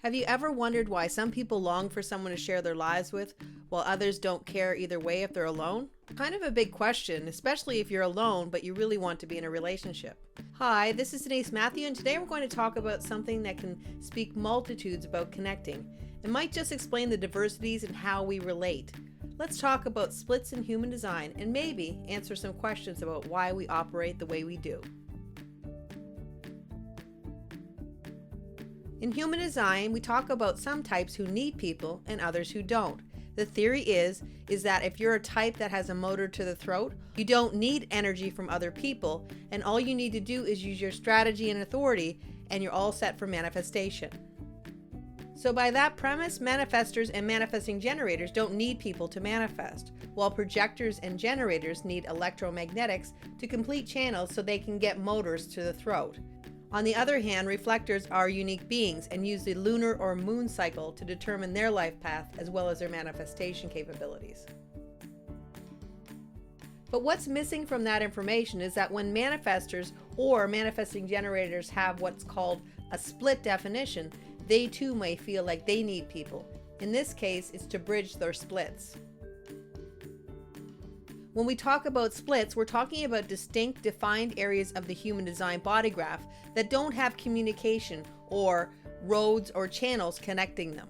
Have you ever wondered why some people long for someone to share their lives with, while others don't care either way if they're alone? Kind of a big question, especially if you're alone but you really want to be in a relationship. Hi, this is Denise Mathew, and today we're going to talk about something that can speak multitudes about connecting. It might just explain the diversities and how we relate. Let's talk about splits in human design and maybe answer some questions about why we operate the way we do. In human design, we talk about some types who need people and others who don't. The theory is that if you're a type that has a motor to the throat, you don't need energy from other people, and all you need to do is use your strategy and authority, and you're all set for manifestation. So by that premise, manifestors and manifesting generators don't need people to manifest, while projectors and generators need electromagnetics to complete channels so they can get motors to the throat. On the other hand, reflectors are unique beings and use the lunar or moon cycle to determine their life path as well as their manifestation capabilities. But what's missing from that information is that when manifestors or manifesting generators have what's called a split definition, they too may feel like they need people. In this case, it's to bridge their splits. When we talk about splits, we're talking about distinct, defined areas of the human design body graph that don't have communication or roads or channels connecting them.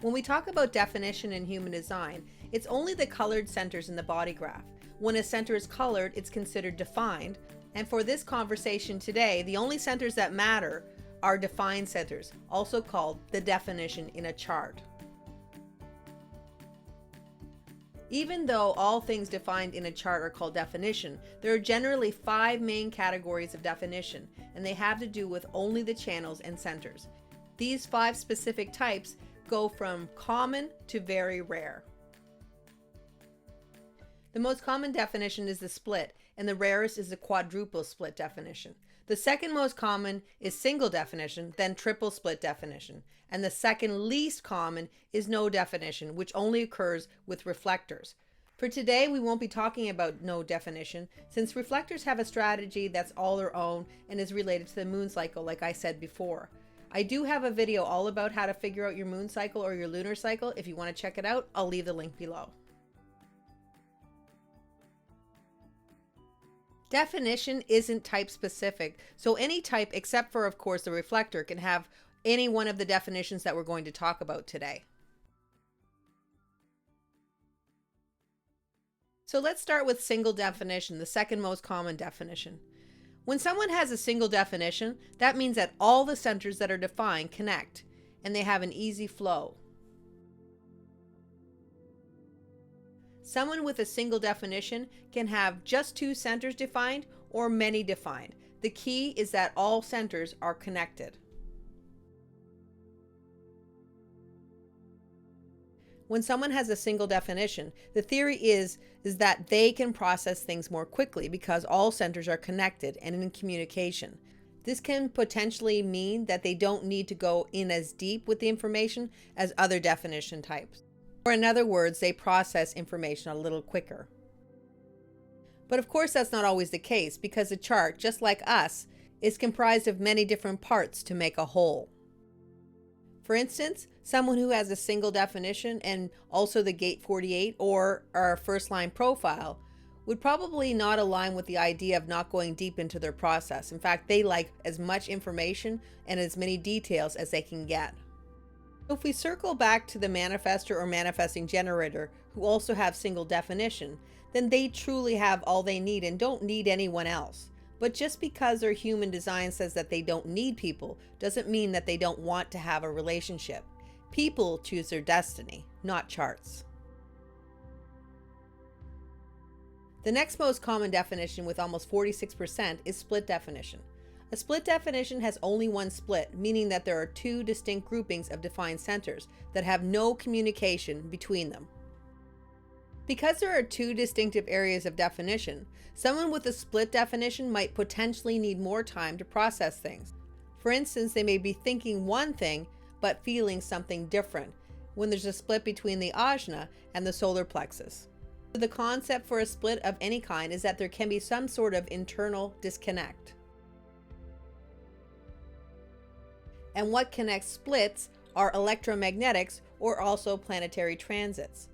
When we talk about definition in human design, it's only the colored centers in the body graph. When a center is colored, it's considered defined. And for this conversation today, the only centers that matter are defined centers, also called the definition in a chart. Even though all things defined in a chart are called definition, there are generally 5 main categories of definition, and they have to do with only the channels and centers. These 5 specific types go from common to very rare. The most common definition is the split, and the rarest is the quadruple split definition. The second most common is single definition, then triple split definition. And the second least common is no definition, which only occurs with reflectors. For today, we won't be talking about no definition, since reflectors have a strategy that's all their own and is related to the moon cycle, like I said before. I do have a video all about how to figure out your moon cycle or your lunar cycle. If you want to check it out, I'll leave the link below. Definition isn't type specific, so any type except for, of course, the reflector can have any one of the definitions that we're going to talk about today. So let's start with single definition, the second most common definition. When someone has a single definition, that means that all the centers that are defined connect, and they have an easy flow. Someone with a single definition can have just 2 centers defined or many defined. The key is that all centers are connected. When someone has a single definition, the theory is that they can process things more quickly because all centers are connected and in communication. This can potentially mean that they don't need to go in as deep with the information as other definition types. Or in other words, they process information a little quicker. But of course that's not always the case, because a chart, just like us, is comprised of many different parts to make a whole. For instance, someone who has a single definition and also the gate 48 or our first line profile would probably not align with the idea of not going deep into their process. In fact, they like as much information and as many details as they can get. If we circle back to the manifestor or manifesting generator who also have single definition, then they truly have all they need and don't need anyone else. But just because their human design says that they don't need people doesn't mean that they don't want to have a relationship. People choose their destiny, not charts. The next most common definition, with almost 46%, is split definition. A split definition has only one split, meaning that there are 2 distinct groupings of defined centers that have no communication between them. Because there are 2 distinctive areas of definition, someone with a split definition might potentially need more time to process things. For instance, they may be thinking one thing but feeling something different when there's a split between the ajna and the solar plexus. The concept for a split of any kind is that there can be some sort of internal disconnect. And what connects splits are electromagnetics or also planetary transits.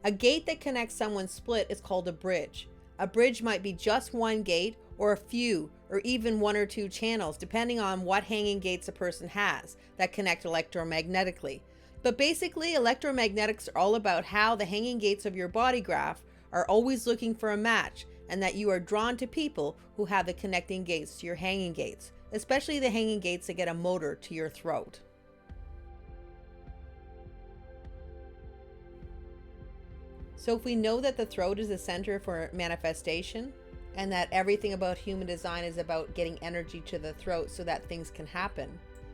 A gate that connects someone's split is called a bridge. A bridge might be just one gate or a few or even one or two channels, depending on what hanging gates a person has that connect electromagnetically. But basically, electromagnetics are all about how the hanging gates of your body graph are always looking for a match, and that you are drawn to people who have the connecting gates to your hanging gates, especially the hanging gates that get a motor to your throat. So if we know that the throat is the center for manifestation, and that everything about human design is about getting energy to the throat so that things can happen,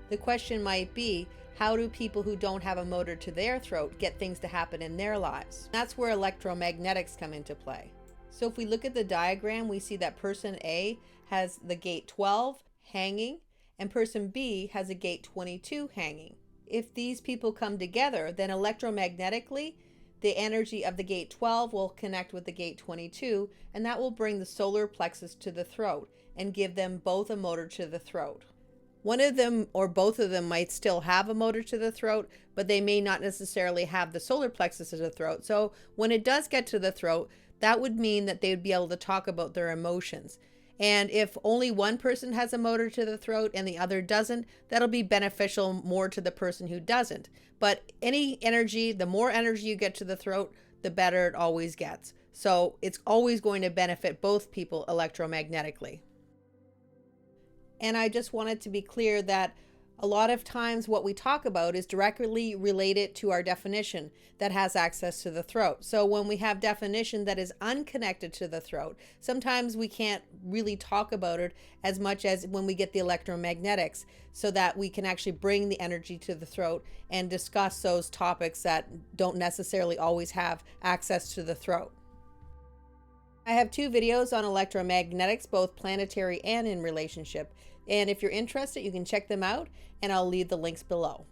the question might be, how do people who don't have a motor to their throat get things to happen in their lives? That's where electromagnetics come into play. So if we look at the diagram, we see that person A has the gate 12 hanging and person B has a gate 22 hanging. If these people come together, then electromagnetically, the energy of the gate 12 will connect with the gate 22, and that will bring the solar plexus to the throat and give them both a motor to the throat. One of them or both of them might still have a motor to the throat, but they may not necessarily have the solar plexus to the throat. So when it does get to the throat, that would mean that they would be able to talk about their emotions. And if only one person has a motor to the throat and the other doesn't, that'll be beneficial more to the person who doesn't. But any energy, the more energy you get to the throat, the better it always gets. So it's always going to benefit both people electromagnetically. And I just wanted to be clear that a lot of times what we talk about is directly related to our definition that has access to the throat. So when we have definition that is unconnected to the throat, sometimes we can't really talk about it as much as when we get the electromagnetics, so that we can actually bring the energy to the throat and discuss those topics that don't necessarily always have access to the throat. I have 2 videos on electromagnetics, both planetary and in relationship. And if you're interested, you can check them out, and I'll leave the links below.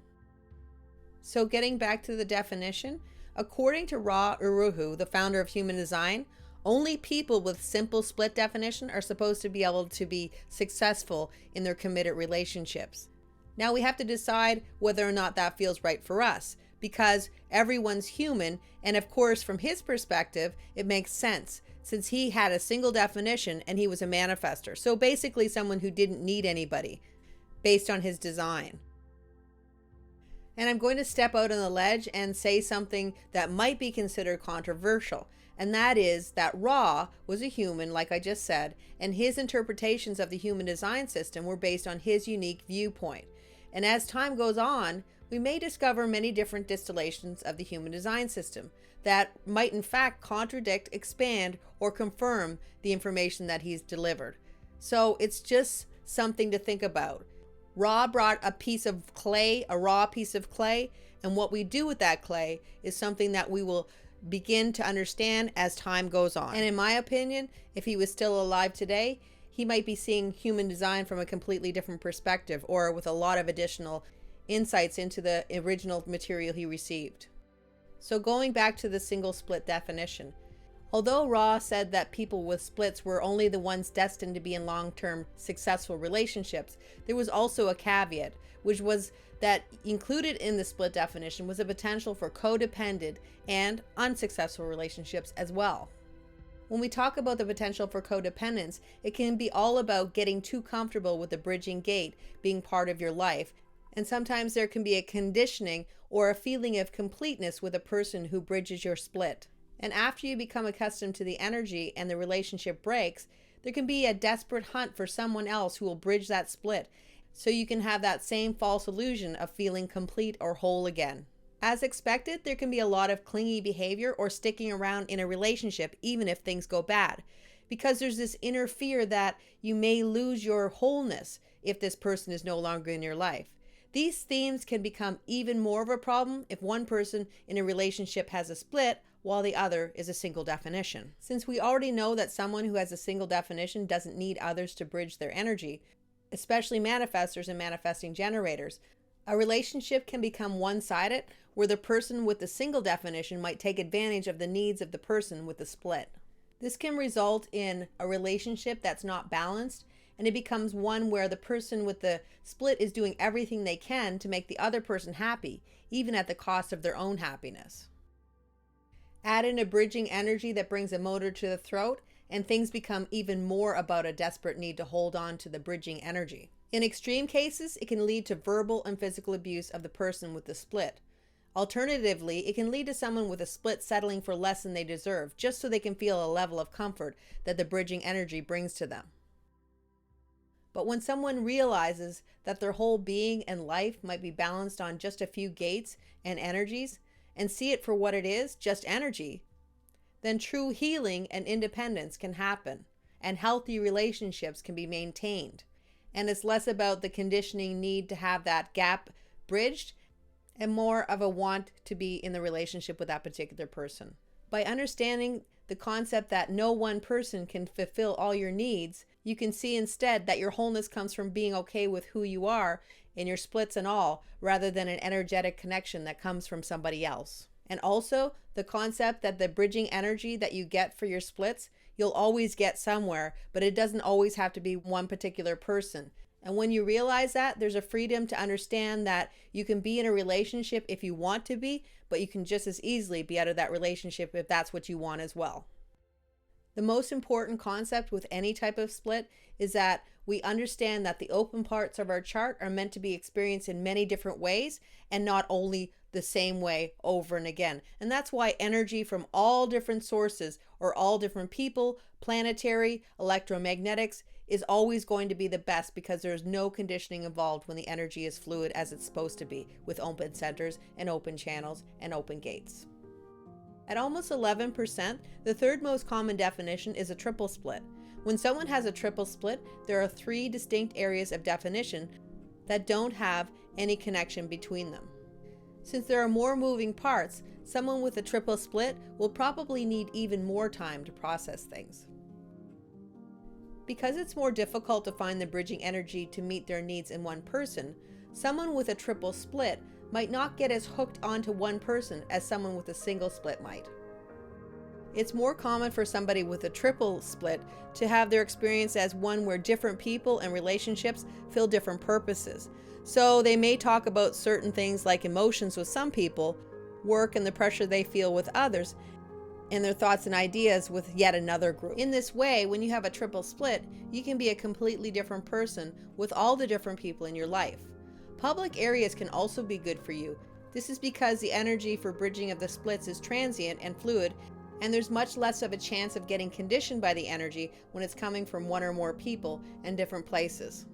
So getting back to the definition, according to Ra Uru Hu, the founder of human design, only people with simple split definition are supposed to be able to be successful in their committed relationships. Now we have to decide whether or not that feels right for us, because everyone's human, and of course from his perspective, it makes sense, since he had a single definition and he was a manifester. So basically someone who didn't need anybody based on his design. And I'm going to step out on the ledge and say something that might be considered controversial. And that is that Ra was a human, like I just said, and his interpretations of the human design system were based on his unique viewpoint. And as time goes on, we may discover many different distillations of the human design system that might in fact contradict, expand, or confirm the information that he's delivered. So it's just something to think about. Ra brought a piece of clay, a raw piece of clay, and what we do with that clay is something that we will begin to understand as time goes on. And in my opinion, if he was still alive today, he might be seeing human design from a completely different perspective, or with a lot of additional insights into the original material he received. So going back to the single split definition, although Ra said that people with splits were only the ones destined to be in long-term successful relationships, there was also a caveat, which was that included in the split definition was a potential for codependent and unsuccessful relationships as well. When we talk about the potential for codependence, it can be all about getting too comfortable with the bridging gate being part of your life. And sometimes there can be a conditioning or a feeling of completeness with a person who bridges your split. And after you become accustomed to the energy and the relationship breaks, there can be a desperate hunt for someone else who will bridge that split, so you can have that same false illusion of feeling complete or whole again. As expected, there can be a lot of clingy behavior or sticking around in a relationship even if things go bad, because there's this inner fear that you may lose your wholeness if this person is no longer in your life. These themes can become even more of a problem if one person in a relationship has a split while the other is a single definition. Since we already know that someone who has a single definition doesn't need others to bridge their energy, especially manifestors and manifesting generators, a relationship can become one-sided where the person with the single definition might take advantage of the needs of the person with the split. This can result in a relationship that's not balanced and it becomes one where the person with the split is doing everything they can to make the other person happy, even at the cost of their own happiness. Add in a bridging energy that brings a motor to the throat, and things become even more about a desperate need to hold on to the bridging energy. In extreme cases, it can lead to verbal and physical abuse of the person with the split. Alternatively, it can lead to someone with a split settling for less than they deserve, just so they can feel a level of comfort that the bridging energy brings to them. But when someone realizes that their whole being and life might be balanced on just a few gates and energies, and see it for what it is, just energy, then true healing and independence can happen, and healthy relationships can be maintained. And it's less about the conditioning need to have that gap bridged and more of a want to be in the relationship with that particular person. By understanding the concept that no one person can fulfill all your needs, you can see instead that your wholeness comes from being okay with who you are in your splits and all, rather than an energetic connection that comes from somebody else. And also the concept that the bridging energy that you get for your splits, you'll always get somewhere, but it doesn't always have to be one particular person. And when you realize that, there's a freedom to understand that you can be in a relationship if you want to be, but you can just as easily be out of that relationship if that's what you want as well. The most important concept with any type of split is that we understand that the open parts of our chart are meant to be experienced in many different ways and not only the same way over and again. And that's why energy from all different sources or all different people, planetary, electromagnetics, is always going to be the best, because there's no conditioning involved when the energy is fluid as it's supposed to be, with open centers and open channels and open gates. At almost 11%, the third most common definition is a triple split. When someone has a triple split, there are 3 distinct areas of definition that don't have any connection between them. Since there are more moving parts, someone with a triple split will probably need even more time to process things. Because it's more difficult to find the bridging energy to meet their needs in one person, someone with a triple split might not get as hooked onto one person as someone with a single split might. It's more common for somebody with a triple split to have their experience as one where different people and relationships fill different purposes. So they may talk about certain things like emotions with some people, work and the pressure they feel with others, and their thoughts and ideas with yet another group. In this way, when you have a triple split, you can be a completely different person with all the different people in your life. Public areas can also be good for you. This is because the energy for bridging of the splits is transient and fluid, and there's much less of a chance of getting conditioned by the energy when it's coming from one or more people and different places.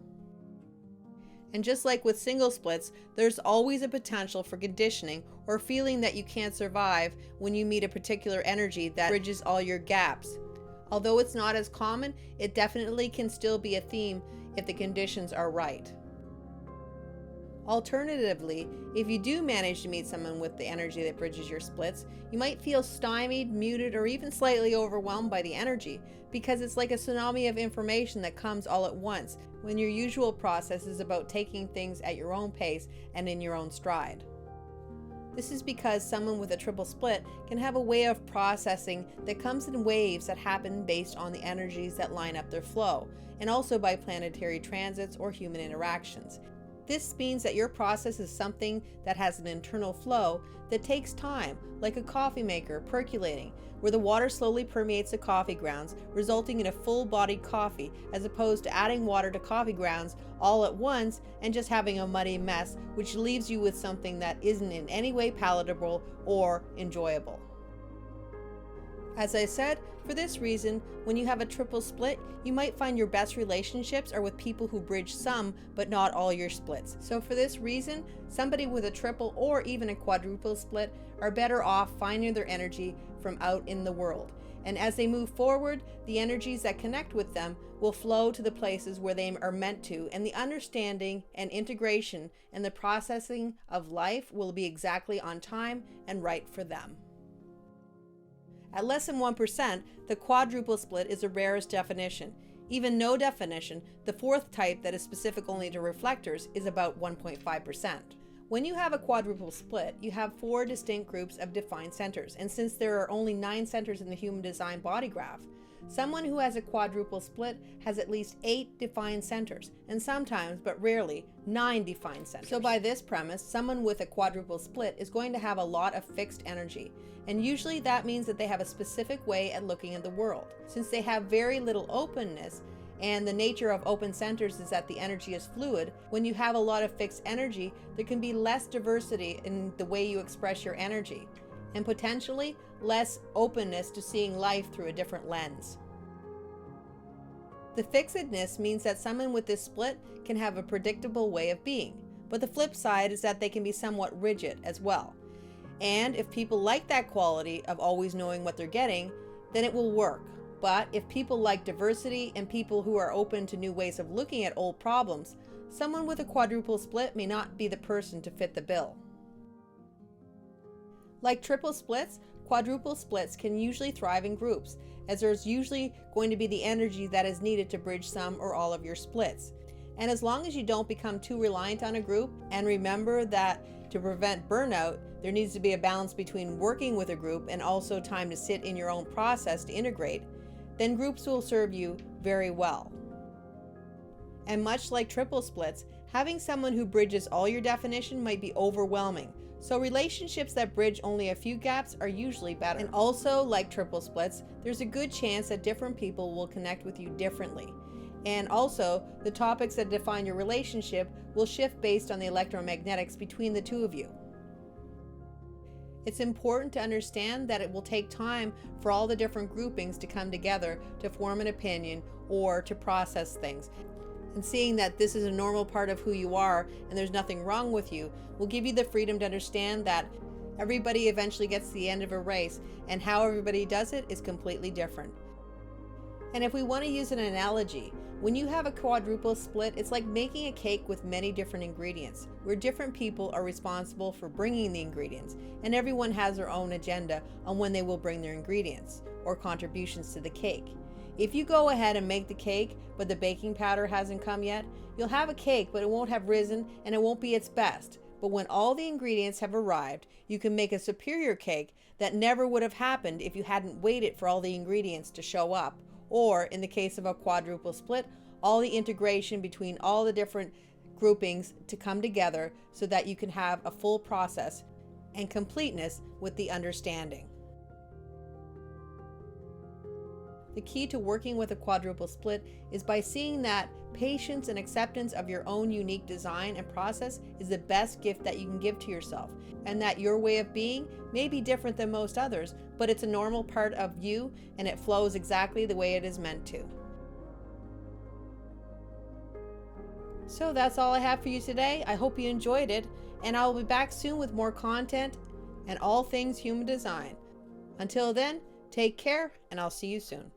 And just like with single splits, there's always a potential for conditioning or feeling that you can't survive when you meet a particular energy that bridges all your gaps. Although it's not as common, it definitely can still be a theme if the conditions are right. Alternatively, if you do manage to meet someone with the energy that bridges your splits, you might feel stymied, muted, or even slightly overwhelmed by the energy, because it's like a tsunami of information that comes all at once, when your usual process is about taking things at your own pace and in your own stride. This is because someone with a triple split can have a way of processing that comes in waves that happen based on the energies that line up their flow, and also by planetary transits or human interactions. This means that your process is something that has an internal flow that takes time, like a coffee maker percolating, where the water slowly permeates the coffee grounds, resulting in a full-bodied coffee, as opposed to adding water to coffee grounds all at once and just having a muddy mess, which leaves you with something that isn't in any way palatable or enjoyable. As I said, for this reason, when you have a triple split, you might find your best relationships are with people who bridge some, but not all your splits. So for this reason, somebody with a triple or even a quadruple split are better off finding their energy from out in the world. And as they move forward, the energies that connect with them will flow to the places where they are meant to, and the understanding and integration and the processing of life will be exactly on time and right for them. At less than 1%, the quadruple split is the rarest definition. Even no definition, the fourth type that is specific only to reflectors, is about 1.5%. When you have a quadruple split, you have 4 distinct groups of defined centers, and since there are only 9 centers in the human design body graph, Someone who has a quadruple split has at least 8 defined centers, and sometimes, but rarely, 9 defined centers. So by this premise, someone with a quadruple split is going to have a lot of fixed energy, and usually that means that they have a specific way at looking at the world. Since they have very little openness, and the nature of open centers is that the energy is fluid, when you have a lot of fixed energy, there can be less diversity in the way you express your energy, and potentially less openness to seeing life through a different lens. The fixedness means that someone with this split can have a predictable way of being, but the flip side is that they can be somewhat rigid as well. And if people like that quality of always knowing what they're getting, then it will work. But if people like diversity and people who are open to new ways of looking at old problems, someone with a quadruple split may not be the person to fit the bill. Like triple splits, quadruple splits can usually thrive in groups, as there's usually going to be the energy that is needed to bridge some or all of your splits. And as long as you don't become too reliant on a group, and remember that to prevent burnout, there needs to be a balance between working with a group and also time to sit in your own process to integrate, then groups will serve you very well. And much like triple splits, having someone who bridges all your definition might be overwhelming. So relationships that bridge only a few gaps are usually better. And also, like triple splits, there's a good chance that different people will connect with you differently. And also, the topics that define your relationship will shift based on the electromagnetics between the two of you. It's important to understand that it will take time for all the different groupings to come together to form an opinion or to process things. And seeing that this is a normal part of who you are and there's nothing wrong with you will give you the freedom to understand that everybody eventually gets to the end of a race, and how everybody does it is completely different. And if we want to use an analogy, when you have a quadruple split, it's like making a cake with many different ingredients, where different people are responsible for bringing the ingredients, and everyone has their own agenda on when they will bring their ingredients or contributions to the cake. If you go ahead and make the cake, but the baking powder hasn't come yet, you'll have a cake, but it won't have risen and it won't be its best. But when all the ingredients have arrived, you can make a superior cake that never would have happened if you hadn't waited for all the ingredients to show up. Or, in the case of a quadruple split, all the integration between all the different groupings to come together so that you can have a full process and completeness with the understanding. The key to working with a quadruple split is by seeing that patience and acceptance of your own unique design and process is the best gift that you can give to yourself, and that your way of being may be different than most others, but it's a normal part of you and it flows exactly the way it is meant to. So that's all I have for you today. I hope you enjoyed it, and I will be back soon with more content and all things human design. Until then, take care, and I'll see you soon.